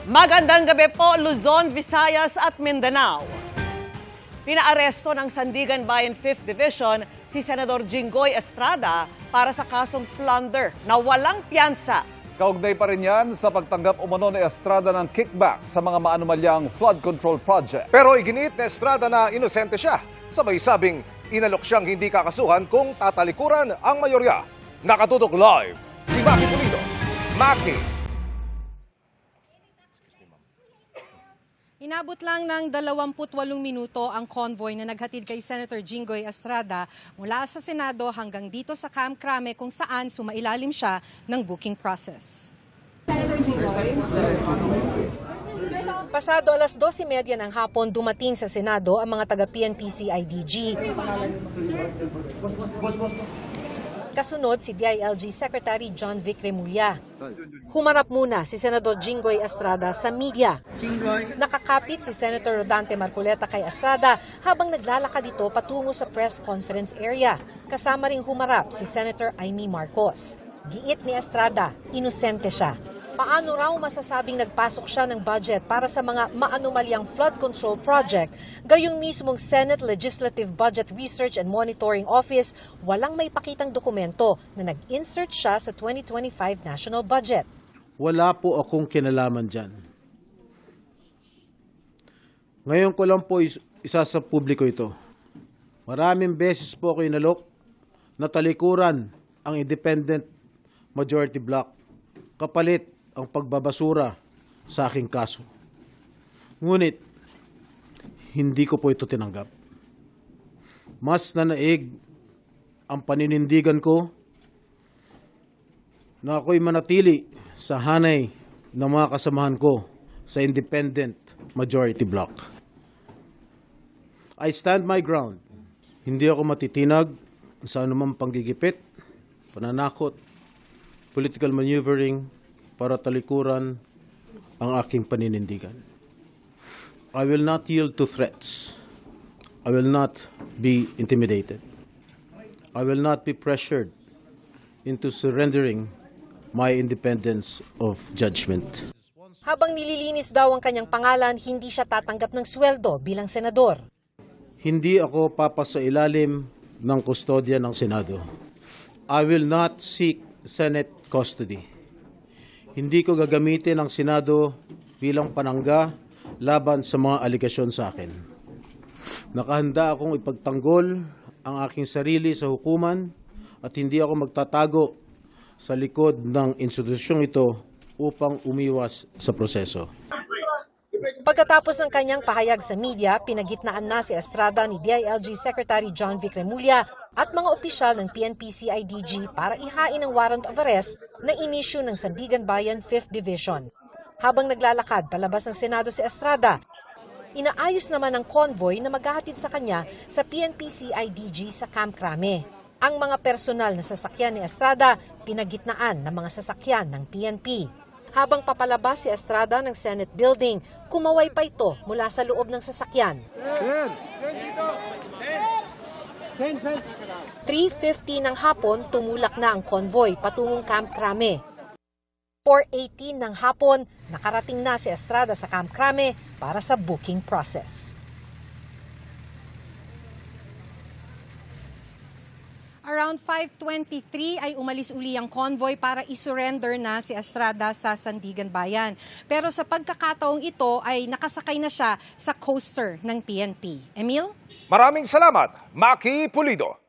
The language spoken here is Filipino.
Magandang gabi po, Luzon, Visayas at Mindanao. Pinaaresto ng Sandigan Bayan 5th Division si Senador Jinggoy Estrada para sa kasong plunder na walang piyansa. Kaugnay pa rin yan sa pagtanggap umano ni Estrada ng kickback sa mga maanumalyang flood control project. Pero iginiit ni Estrada na inosente siya. Sabay sabing inalok siyang hindi kakasuhan kung tatalikuran ang mayorya. Nakatutok live si Maki Pulido. Maki. Inabot lang ng 28 minuto ang convoy na naghatid kay Senator Jinggoy Estrada mula sa Senado hanggang dito sa Camp Crame kung saan sumailalim siya ng booking process. Pasado alas 12:30 ng hapon dumating sa Senado ang mga taga-PNP-CIDG. Kasunod si DILG Secretary John Vic Remulla. Humarap muna si Senador Jinggoy Estrada sa media. Nakakapit si Senator Rodante Marcoleta kay Estrada habang naglalakad ito patungo sa press conference area. Kasama ring humarap si Senator Amy Marcos. Giit ni Estrada, inosente siya. Paano raw masasabing nagpasok siya ng budget para sa mga maanumalyang flood control project, gayong mismong Senate Legislative Budget Research and Monitoring Office walang may pakitang dokumento na nag-insert siya sa 2025 national budget. Wala po akong kinalaman dyan. Ngayon ko lang po isa sa publiko ito. Maraming beses po ako inalok na talikuran ang independent majority block kapalit ang pagbabasura sa aking kaso. Ngunit, hindi ko po ito tinanggap. Mas nanaig ang paninindigan ko na ako'y manatili sa hanay ng mga kasamahan ko sa independent majority block. I stand my ground. Hindi ako matitinag sa anumang panggigipit, pananakot, political maneuvering, para talikuran ang aking paninindigan. I will not yield to threats. I will not be intimidated. I will not be pressured into surrendering my independence of judgment. Habang nililinis daw ang kanyang pangalan, hindi siya tatanggap ng sweldo bilang senador. Hindi ako papasailalim ng kustodya ng Senado. I will not seek Senate custody. Hindi ko gagamitin ang Senado bilang panangga laban sa mga aligasyon sa akin. Nakahanda akong ipagtanggol ang aking sarili sa hukuman at hindi ako magtatago sa likod ng institusyong ito upang umiwas sa proseso. Pagkatapos ng kanyang pahayag sa media, pinagitnaan na si Estrada ni DILG Secretary John Vic Remulla at mga opisyal ng PNP-CIDG para ihain ang warrant of arrest na inisyu ng Sandigan Bayan 5th Division. Habang naglalakad palabas ng Senado si Estrada, inaayos naman ng convoy na maghahatid sa kanya sa PNP-CIDG sa Camp Crame. Ang mga personal na sasakyan ni Estrada, pinagitnaan ng mga sasakyan ng PNP. Habang papalabas si Estrada ng Senate building, kumaway pa ito mula sa loob ng sasakyan. 3:50 ng hapon, tumulak na ang convoy patungong Camp Crame. 4:18 ng hapon, nakarating na si Estrada sa Camp Crame para sa booking process. Around 5:23 ay umalis uli ang convoy para isurrender na si Estrada sa Sandigan Bayan. Pero sa pagkakataong ito ay nakasakay na siya sa coaster ng PNP. Emil? Maraming salamat, Maki Pulido.